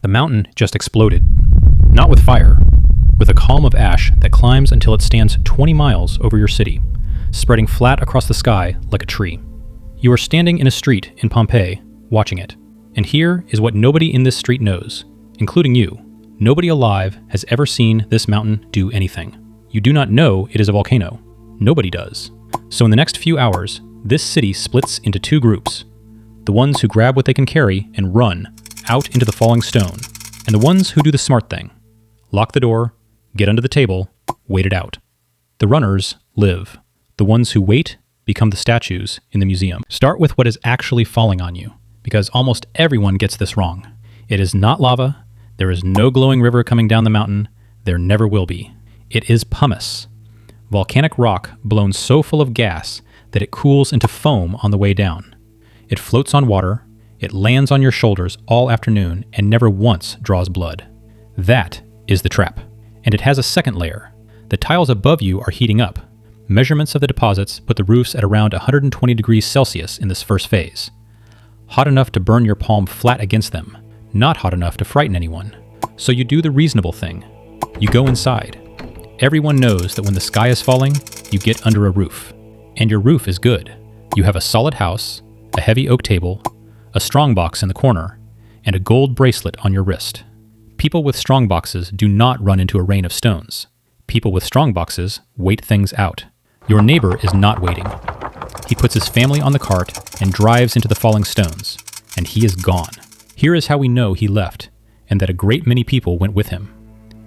The mountain just exploded. Not with fire, with a column of ash that climbs until it stands 20 miles over your city, spreading flat across the sky like a tree. You are standing in a street in Pompeii, watching it. And here is what nobody in this street knows, including you. Nobody alive has ever seen this mountain do anything. You do not know it is a volcano. Nobody does. So in the next few hours, this city splits into two groups. The ones who grab what they can carry and run out into the falling stone, and the ones who do the smart thing. Lock the door, get under the table, wait it out. The runners live. The ones who wait become the statues in the museum. Start with what is actually falling on you, because almost everyone gets this wrong. It is not lava. There is no glowing river coming down the mountain. There never will be. It is pumice. Volcanic rock blown so full of gas that it cools into foam on the way down. It floats on water, it lands on your shoulders all afternoon and never once draws blood. That is the trap. And it has a second layer. The tiles above you are heating up. Measurements of the deposits put the roofs at around 120 degrees Celsius in this first phase. Hot enough to burn your palm flat against them, not hot enough to frighten anyone. So you do the reasonable thing. You go inside. Everyone knows that when the sky is falling, you get under a roof. And your roof is good. You have a solid house, a heavy oak table, a strongbox in the corner, and a gold bracelet on your wrist. People with strongboxes do not run into a rain of stones. People with strongboxes wait things out. Your neighbor is not waiting. He puts his family on the cart and drives into the falling stones, and he is gone. Here is how we know he left, and that a great many people went with him.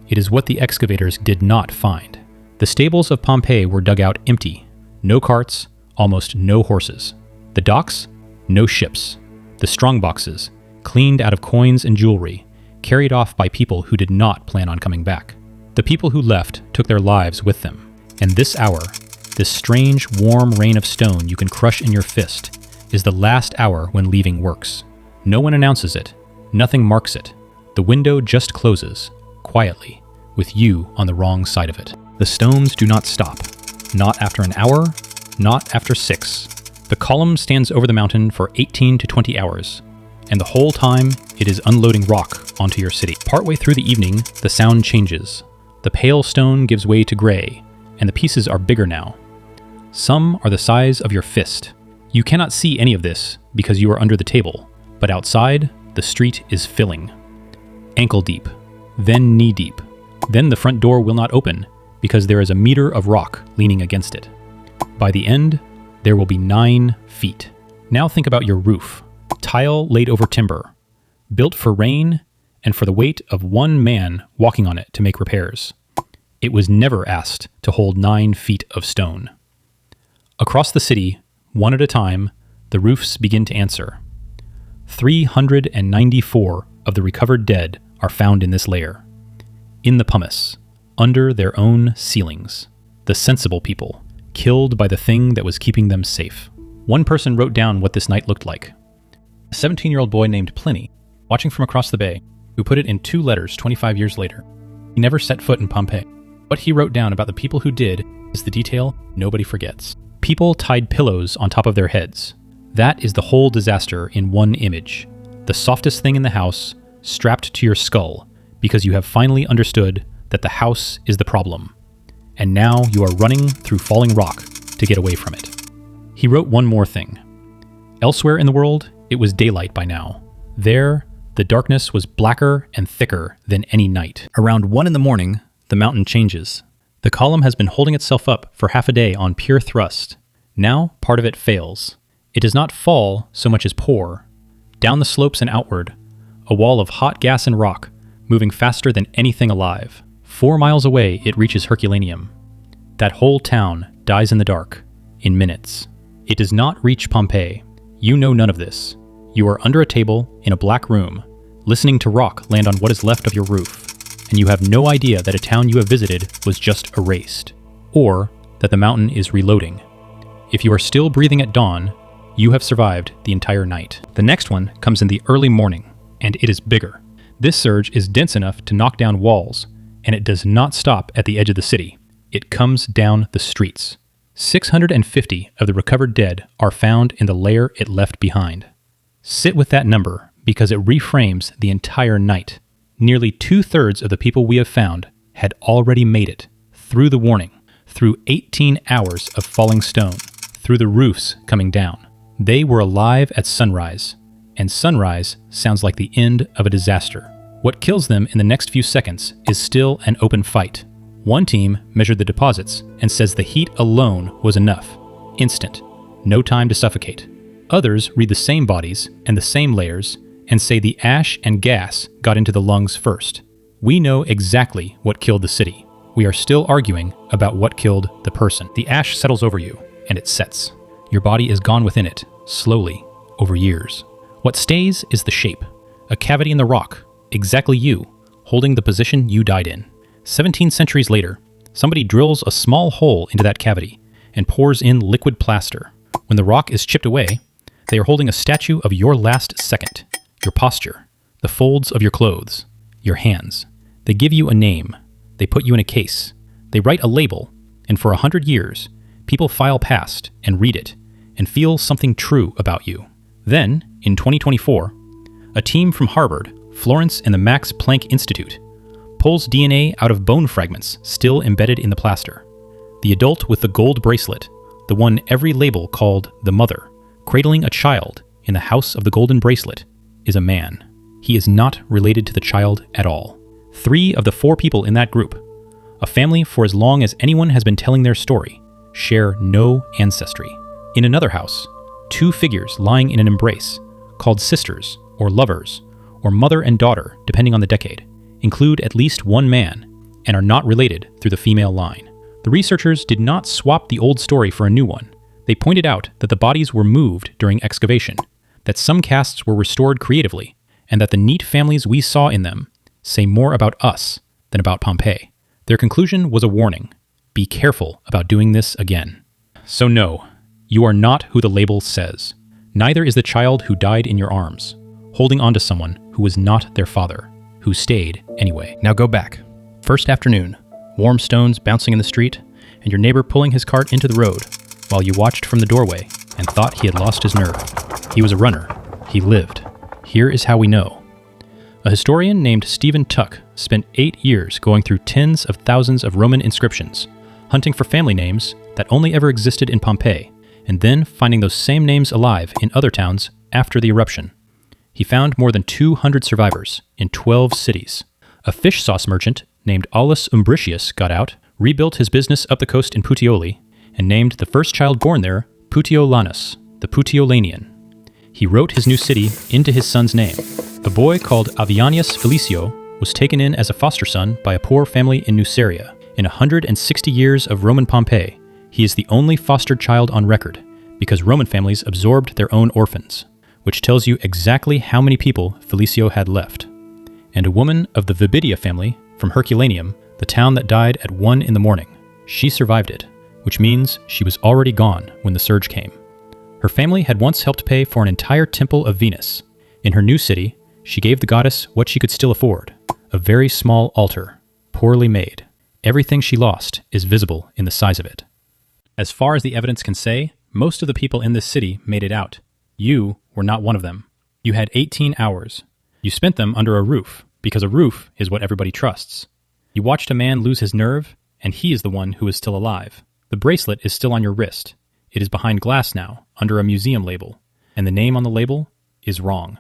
It is what the excavators did not find. The stables of Pompeii were dug out empty. No carts, almost no horses. The docks, no ships. The strongboxes, cleaned out of coins and jewelry, carried off by people who did not plan on coming back. The people who left took their lives with them. And this hour, this strange, warm rain of stone you can crush in your fist, is the last hour when leaving works. No one announces it. Nothing marks it. The window just closes, quietly, with you on the wrong side of it. The stones do not stop. Not after an hour, not after 6. The column stands over the mountain for 18 to 20 hours, and the whole time it is unloading rock onto your city. Partway through the evening, the sound changes. The pale stone gives way to gray, and the pieces are bigger now. Some are the size of your fist. You cannot see any of this because you are under the table, but outside, the street is filling. Ankle deep, then knee deep. Then the front door will not open because there is a meter of rock leaning against it. By the end, there will be 9 feet. Now think about your roof. Tile laid over timber, built for rain and for the weight of one man walking on it to make repairs. It was never asked to hold 9 feet of stone. Across the city, one at a time, the roofs begin to answer. 394 of the recovered dead are found in this layer. In the pumice, under their own ceilings. The sensible people, killed by the thing that was keeping them safe. One person wrote down what this night looked like. A 17-year-old boy named Pliny, watching from across the bay, who put it in 2 letters 25 years later. He never set foot in Pompeii. What he wrote down about the people who did is the detail nobody forgets. People tied pillows on top of their heads. That is the whole disaster in one image. The softest thing in the house, strapped to your skull, because you have finally understood that the house is the problem. And now you are running through falling rock to get away from it. He wrote one more thing. Elsewhere in the world, it was daylight by now. There, the darkness was blacker and thicker than any night. Around 1 in the morning, the mountain changes. The column has been holding itself up for half a day on pure thrust. Now, part of it fails. It does not fall so much as pour. Down the slopes and outward, a wall of hot gas and rock, moving faster than anything alive. 4 miles away, it reaches Herculaneum. That whole town dies in the dark, in minutes. It does not reach Pompeii. You know none of this. You are under a table in a black room, listening to rock land on what is left of your roof, and you have no idea that a town you have visited was just erased, or that the mountain is reloading. If you are still breathing at dawn, you have survived the entire night. The next one comes in the early morning, and it is bigger. This surge is dense enough to knock down walls, and it does not stop at the edge of the city. It comes down the streets. 650 of the recovered dead are found in the layer it left behind. Sit with that number because it reframes the entire night. Nearly 2/3 of the people we have found had already made it, through the warning, through 18 hours of falling stone, through the roofs coming down. They were alive at sunrise, and sunrise sounds like the end of a disaster. What kills them in the next few seconds is still an open fight. One team measured the deposits and says the heat alone was enough. Instant. No time to suffocate. Others read the same bodies and the same layers and say the ash and gas got into the lungs first. We know exactly what killed the city. We are still arguing about what killed the person. The ash settles over you, and it sets. Your body is gone within it, slowly, over years. What stays is the shape, a cavity in the rock, exactly you, holding the position you died in. 17 centuries later, somebody drills a small hole into that cavity and pours in liquid plaster. When the rock is chipped away, they are holding a statue of your last second, your posture, the folds of your clothes, your hands. They give you a name. They put you in a case. They write a label, and for 100 years, people file past and read it and feel something true about you. Then, in 2024, a team from Harvard, Florence, and the Max Planck Institute pulls DNA out of bone fragments still embedded in the plaster. The adult with the gold bracelet, the one every label called the mother, cradling a child in the house of the golden bracelet, is a man. He is not related to the child at all. 3 of the 4 people in that group, a family for as long as anyone has been telling their story, share no ancestry. In another house, 2 figures lying in an embrace, called sisters or lovers, or mother and daughter, depending on the decade, include at least one man and are not related through the female line. The researchers did not swap the old story for a new one. They pointed out that the bodies were moved during excavation, that some casts were restored creatively, and that the neat families we saw in them say more about us than about Pompeii. Their conclusion was a warning. Be careful about doing this again. So no, you are not who the label says. Neither is the child who died in your arms, holding on to someone who was not their father, who stayed anyway. Now go back. First afternoon, warm stones bouncing in the street, and your neighbor pulling his cart into the road, while you watched from the doorway and thought he had lost his nerve. He was a runner. He lived. Here is how we know. A historian named Stephen Tuck spent 8 years going through tens of thousands of Roman inscriptions, hunting for family names that only ever existed in Pompeii, and then finding those same names alive in other towns after the eruption. He found more than 200 survivors in 12 cities. A fish sauce merchant named Aulus Umbricius got out, rebuilt his business up the coast in Puteoli, and named the first child born there Putiolanus, the Puteolanian. He wrote his new city into his son's name. A boy called Avianius Felicio was taken in as a foster son by a poor family in Nuceria. In 160 years of Roman Pompeii, he is the only fostered child on record, because Roman families absorbed their own orphans, which tells you exactly how many people Felicio had left. And a woman of the Vibidia family from Herculaneum, the town that died at 1 in the morning. She survived it, which means she was already gone when the surge came. Her family had once helped pay for an entire temple of Venus. In her new city, she gave the goddess what she could still afford, a very small altar, poorly made. Everything she lost is visible in the size of it. As far as the evidence can say, most of the people in this city made it out. You were not one of them. You had 18 hours. You spent them under a roof, because a roof is what everybody trusts. You watched a man lose his nerve, and he is the one who is still alive. The bracelet is still on your wrist. It is behind glass now, under a museum label, and the name on the label is wrong.